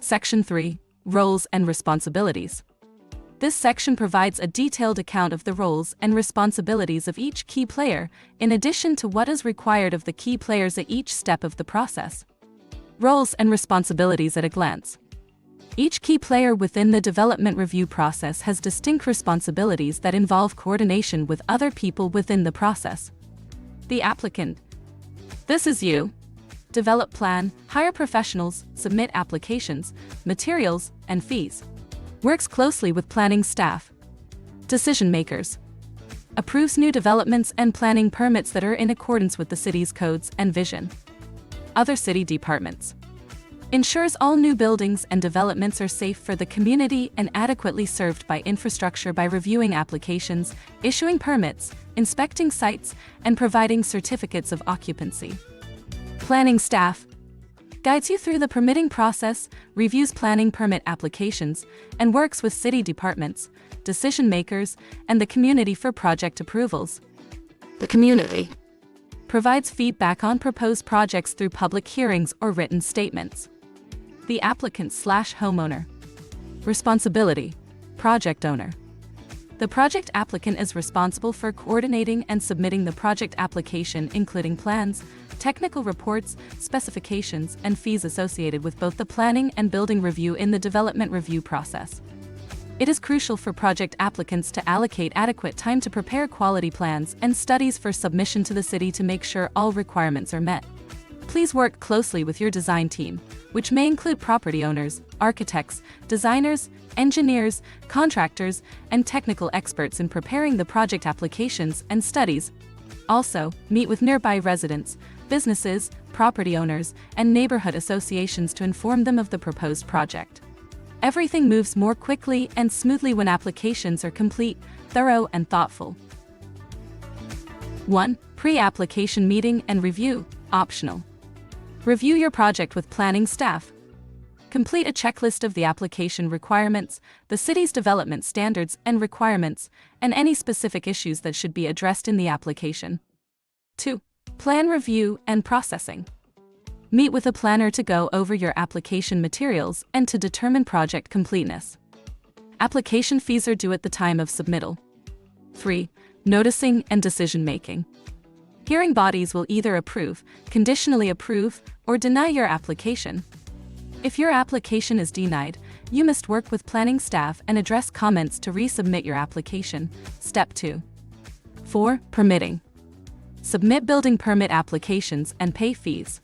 Section 3. Roles and Responsibilities. This section provides a detailed account of the roles and responsibilities of each key player, in addition to what is required of the key players at each step of the process. Roles and responsibilities at a glance. Each key player within the development review process has distinct responsibilities that involve coordination with other people within the process. The applicant. This is you. Develop plan, hire professionals, submit applications, materials, and fees. Works closely with planning staff. Decision makers. Approves new developments and planning permits that are in accordance with the city's codes and vision. Other city departments. Ensures all new buildings and developments are safe for the community and adequately served by infrastructure by reviewing applications, issuing permits, inspecting sites, and providing certificates of occupancy. Planning staff. Guides you through the permitting process, reviews planning permit applications, and works with city departments, decision makers, and the community for project approvals. The community. Provides feedback on proposed projects through public hearings or written statements. The applicant/homeowner. Responsibility. Project owner. The project applicant is responsible for coordinating and submitting the project application, including plans, technical reports, specifications, and fees associated with both the planning and building review in the development review process. It is crucial for project applicants to allocate adequate time to prepare quality plans and studies for submission to the city to make sure all requirements are met. Please work closely with your design team, which may include property owners, architects, designers, engineers, contractors, and technical experts in preparing the project applications and studies. Also, meet with nearby residents, businesses, property owners, and neighborhood associations to inform them of the proposed project. Everything moves more quickly and smoothly when applications are complete, thorough, and thoughtful. 1. Pre-application meeting and review, optional. Review your project with planning staff. Complete a checklist of the application requirements, the city's development standards and requirements, and any specific issues that should be addressed in the application. 2. Plan review and processing. Meet with a planner to go over your application materials and to determine project completeness. Application fees are due at the time of submittal. 3. Noticing and decision-making. Hearing bodies will either approve, conditionally approve, or deny your application. If your application is denied, you must work with planning staff and address comments to resubmit your application. Step 2. 4. Permitting. Submit building permit applications and pay fees.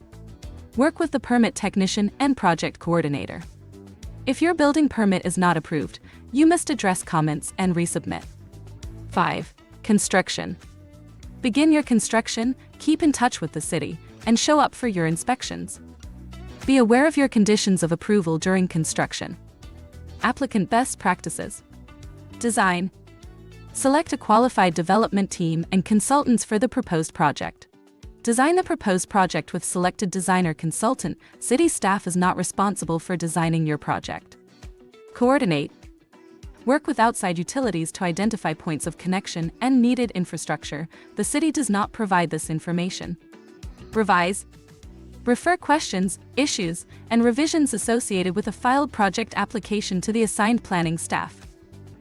Work with the permit technician and project coordinator. If your building permit is not approved, you must address comments and resubmit. 5. Construction. Begin your construction, keep in touch with the city, and show up for your inspections. Be aware of your conditions of approval during construction. Applicant best practices. Design. Select a qualified development team and consultants for the proposed project. Design the proposed project with selected designer consultant. City staff is not responsible for designing your project. Coordinate. Work with outside utilities to identify points of connection and needed infrastructure. The city does not provide this information. Revise. Refer questions, issues, and revisions associated with a filed project application to the assigned planning staff.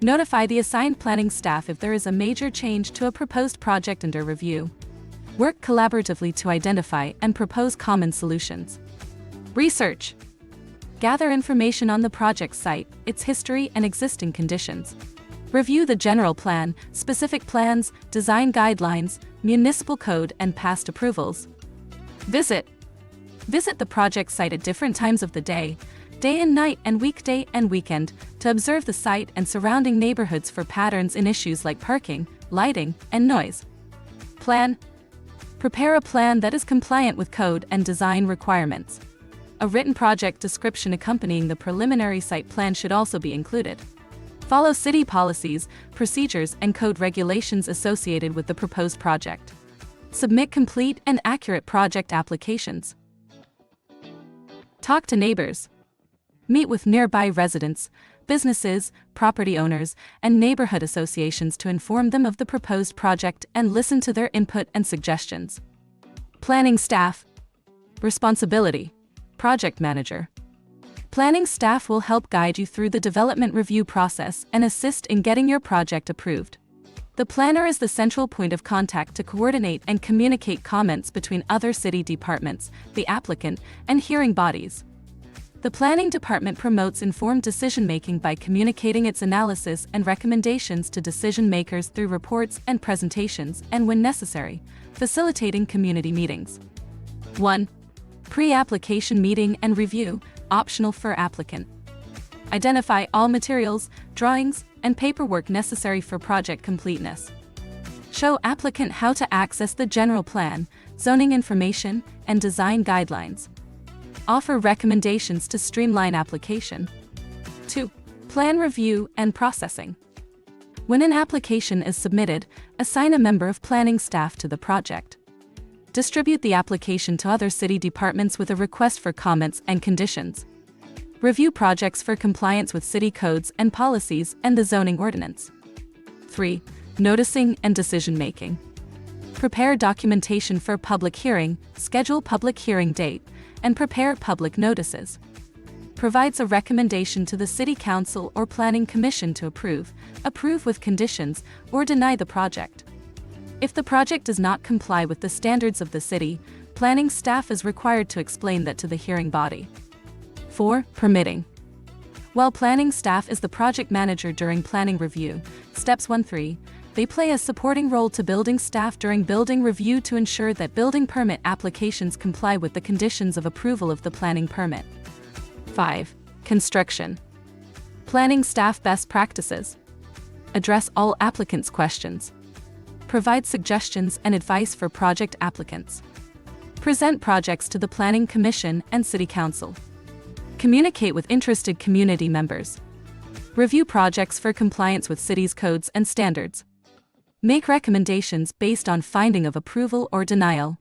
Notify the assigned planning staff if there is a major change to a proposed project under review. Work collaboratively to identify and propose common solutions. Research. Gather information on the project site, its history and existing conditions. Review the general plan, specific plans, design guidelines, municipal code, and past approvals. Visit. Visit the project site at different times of the day and night and weekday and weekend, to observe the site and surrounding neighborhoods for patterns in issues like parking, lighting, and noise. Plan. Prepare a plan that is compliant with code and design requirements. A written project description accompanying the preliminary site plan should also be included. Follow city policies, procedures, and code regulations associated with the proposed project. Submit complete and accurate project applications. Talk to neighbors. Meet with nearby residents, businesses, property owners, and neighborhood associations to inform them of the proposed project and listen to their input and suggestions. Planning staff. Responsibility. Project manager. Planning staff will help guide you through the development review process and assist in getting your project approved. The planner is the central point of contact to coordinate and communicate comments between other city departments, the applicant, and hearing bodies. The planning department promotes informed decision-making by communicating its analysis and recommendations to decision-makers through reports and presentations and, when necessary, facilitating community meetings. 1. Pre-application meeting and review, optional for applicant. Identify all materials, drawings, and paperwork necessary for project completeness. Show applicant how to access the general plan, zoning information, and design guidelines. Offer recommendations to streamline application. 2. Plan review and processing. When an application is submitted, assign a member of planning staff to the project. Distribute the application to other city departments with a request for comments and conditions. Review projects for compliance with city codes and policies and the zoning ordinance. 3. Noticing and decision-making. Prepare documentation for public hearing, schedule public hearing date, and prepare public notices. Provides a recommendation to the City Council or Planning Commission to approve with conditions, or deny the project. If the project does not comply with the standards of the city, planning staff is required to explain that to the hearing body. 4. Permitting. While planning staff is the project manager during planning review, steps 1-3, they play a supporting role to building staff during building review to ensure that building permit applications comply with the conditions of approval of the planning permit. 5. Construction. Planning staff best practices. Address all applicants' questions. Provide suggestions and advice for project applicants. Present projects to the Planning Commission and City Council. Communicate with interested community members. Review projects for compliance with city's codes and standards. Make recommendations based on finding of approval or denial.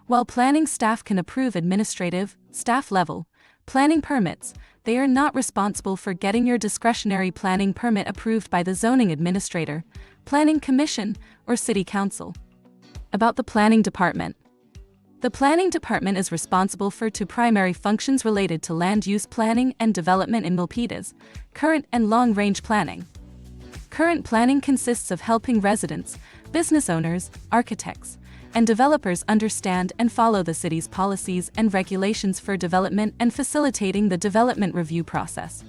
While planning staff can approve administrative, staff level, planning permits, they are not responsible for getting your discretionary planning permit approved by the zoning administrator, planning commission, or city council. About the planning department. The planning department is responsible for 2 primary functions related to land use planning and development in Milpitas: current and long-range planning. Current planning consists of helping residents, business owners, architects, and developers understand and follow the city's policies and regulations for development and facilitating the development review process.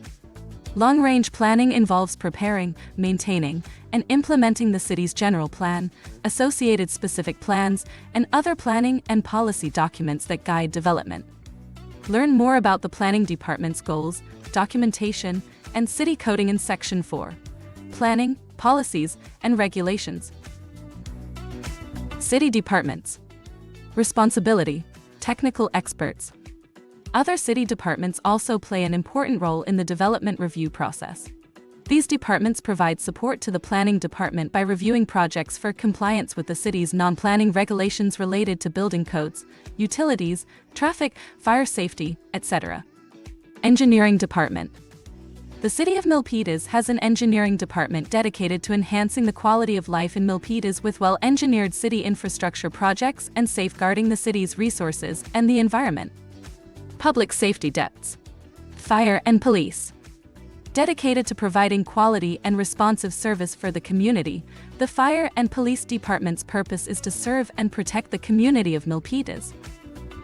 Long-range planning involves preparing, maintaining, and implementing the city's general plan, associated specific plans, and other planning and policy documents that guide development. Learn more about the planning department's goals, documentation, and city coding in Section 4. Planning, Policies, and Regulations. City departments. Responsibility, technical experts. Other city departments also play an important role in the development review process. These departments provide support to the planning department by reviewing projects for compliance with the city's non-planning regulations related to building codes, utilities, traffic, fire safety, etc. Engineering department. The City of Milpitas has an engineering department dedicated to enhancing the quality of life in Milpitas with well-engineered city infrastructure projects and safeguarding the city's resources and the environment. Public safety depths. Fire and police. Dedicated to providing quality and responsive service for the community, the Fire and Police Department's purpose is to serve and protect the community of Milpitas.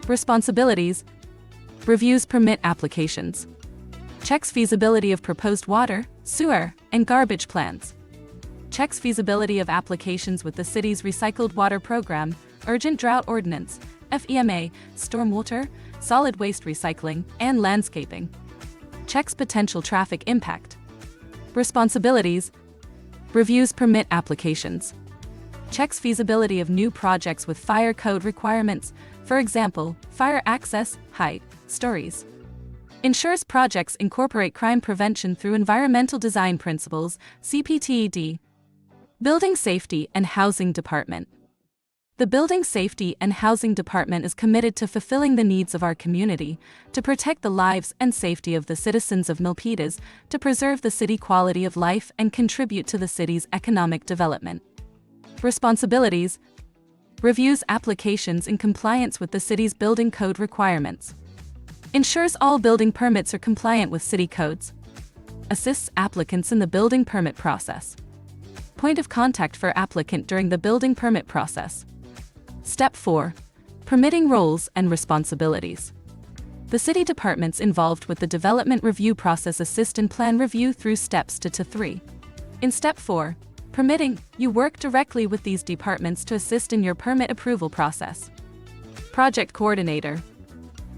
Responsibilities. Reviews permit applications. Checks feasibility of proposed water, sewer, and garbage plans. Checks feasibility of applications with the city's recycled water program, urgent drought ordinance, FEMA, stormwater, solid waste recycling, and landscaping. Checks potential traffic impact. Responsibilities. Reviews permit applications. Checks feasibility of new projects with fire code requirements, for example, fire access, height, stories. Ensures projects incorporate crime prevention through environmental design principles, CPTED. Building Safety and Housing Department. The Building Safety and Housing Department is committed to fulfilling the needs of our community, to protect the lives and safety of the citizens of Milpitas, to preserve the city quality of life and contribute to the city's economic development. Responsibilities. Reviews applications in compliance with the city's building code requirements. Ensures all building permits are compliant with city codes. Assists applicants in the building permit process. Point of contact for applicant during the building permit process. Step 4. Permitting roles and responsibilities. The city departments involved with the development review process assist in plan review through steps 2 to 3. In Step 4, permitting, you work directly with these departments to assist in your permit approval process. Project Coordinator.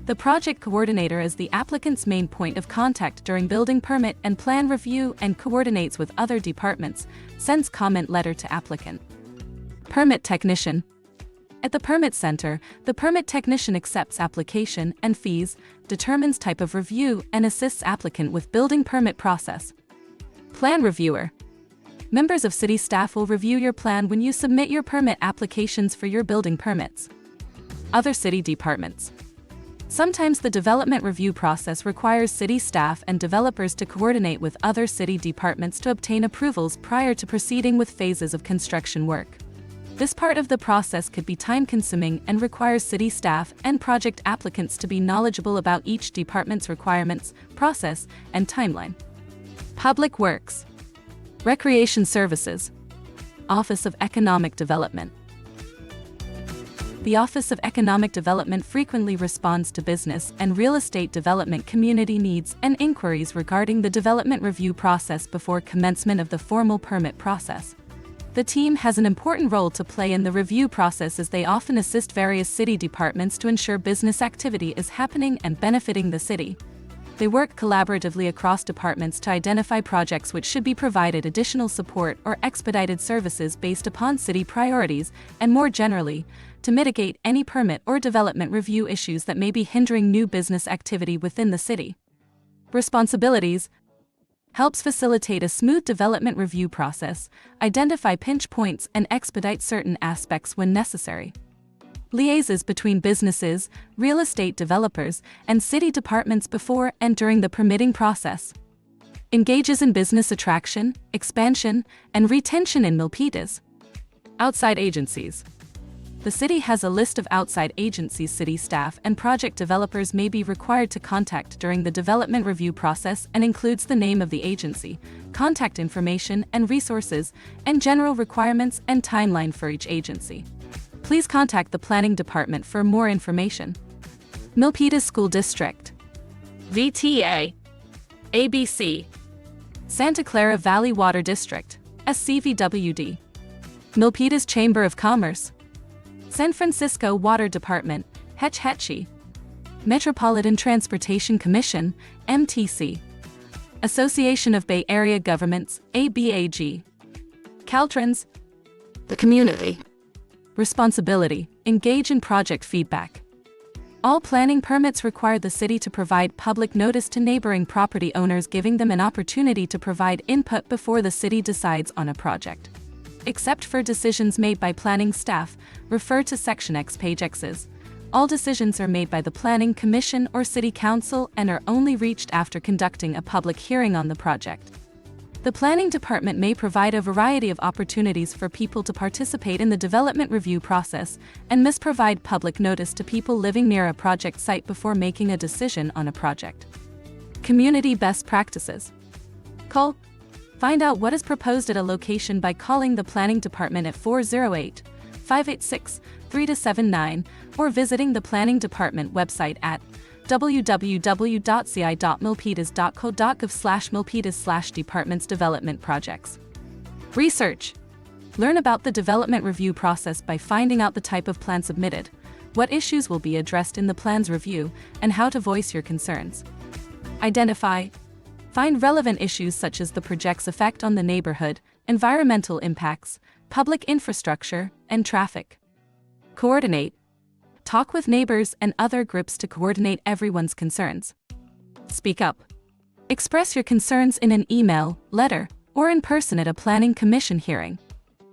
The project coordinator is the applicant's main point of contact during building permit and plan review and coordinates with other departments, sends comment letter to applicant. Permit Technician. At the permit center, the permit technician accepts application and fees, determines type of review, and assists applicant with building permit process. Plan Reviewer. Members of city staff will review your plan when you submit your permit applications for your building permits. Other city departments. Sometimes the development review process requires city staff and developers to coordinate with other city departments to obtain approvals prior to proceeding with phases of construction work. This part of the process could be time-consuming and requires city staff and project applicants to be knowledgeable about each department's requirements, process, and timeline. Public Works. Recreation Services. Office of Economic Development. The Office of Economic Development frequently responds to business and real estate development community needs and inquiries regarding the development review process before commencement of the formal permit process. The team has an important role to play in the review process as they often assist various city departments to ensure business activity is happening and benefiting the city. They work collaboratively across departments to identify projects which should be provided additional support or expedited services based upon city priorities, and more generally, to mitigate any permit or development review issues that may be hindering new business activity within the city. Responsibilities. Helps facilitate a smooth development review process, identify pinch points, and expedite certain aspects when necessary. Liaises between businesses, real estate developers, and city departments before and during the permitting process. Engages in business attraction, expansion, and retention in Milpitas. Outside agencies. The city has a list of outside agencies city staff and project developers may be required to contact during the development review process and includes the name of the agency, contact information and resources, and general requirements and timeline for each agency. Please contact the Planning Department for more information. Milpitas School District. VTA. ABC. Santa Clara Valley Water District, SCVWD. Milpitas Chamber of Commerce. San Francisco Water Department, HECH. Metropolitan Transportation Commission, MTC. Association of Bay Area Governments, ABAG. Caltrans. The community. Responsibility, engage in project feedback. All planning permits require the city to provide public notice to neighboring property owners, giving them an opportunity to provide input before the city decides on a project. Except for decisions made by planning staff, refer to Section X, Page X's. All decisions are made by the Planning Commission or City Council and are only reached after conducting a public hearing on the project. The Planning Department may provide a variety of opportunities for people to participate in the development review process and must provide public notice to people living near a project site before making a decision on a project. Community Best Practices. Find out what is proposed at a location by calling the Planning Department at 408-586-3279 or visiting the Planning Department website at www.ci.milpitas.co.gov/milpitas/departments development projects. Research. Learn about the development review process by finding out the type of plan submitted, what issues will be addressed in the plan's review, and how to voice your concerns. Identify. Find relevant issues such as the project's effect on the neighborhood, environmental impacts, public infrastructure, and traffic. Coordinate. Talk with neighbors and other groups to coordinate everyone's concerns. Speak up. Express your concerns in an email, letter, or in person at a planning commission hearing.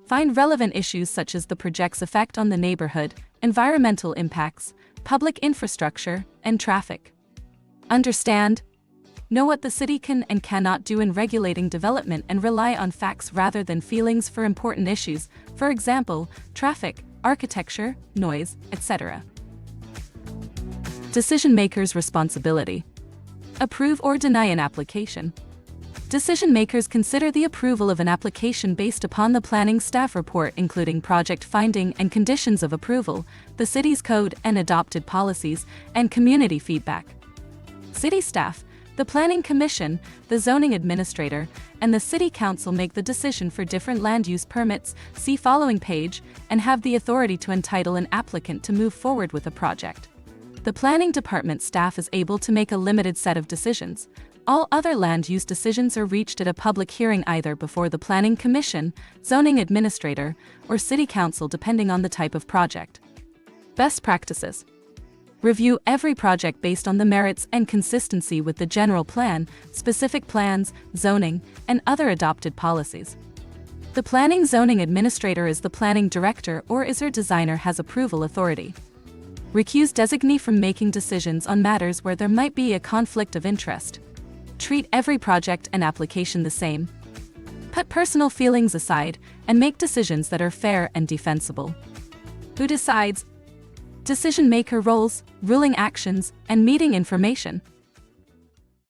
Find relevant issues such as the project's effect on the neighborhood, environmental impacts, public infrastructure, and traffic. Understand. Know what the city can and cannot do in regulating development and rely on facts rather than feelings for important issues, for example, traffic, architecture, noise, etc. Decision makers' responsibility. Approve or deny an application. Decision makers consider the approval of an application based upon the planning staff report, including project finding and conditions of approval, the city's code and adopted policies, and community feedback. City staff, the Planning Commission, the Zoning Administrator, and the City Council make the decision for different land use permits, see following page, and have the authority to entitle an applicant to move forward with a project. The Planning Department staff is able to make a limited set of decisions. All other land use decisions are reached at a public hearing either before the Planning Commission, Zoning Administrator, or City Council depending on the type of project. Best practices. Review every project based on the merits and consistency with the general plan, specific plans, zoning, and other adopted policies. The Planning Zoning Administrator is the planning director or is her designer has approval authority. Recuse designee from making decisions on matters where there might be a conflict of interest. Treat every project and application the same. Put personal feelings aside and make decisions that are fair and defensible. Who decides? Decision maker roles, ruling actions, and meeting information.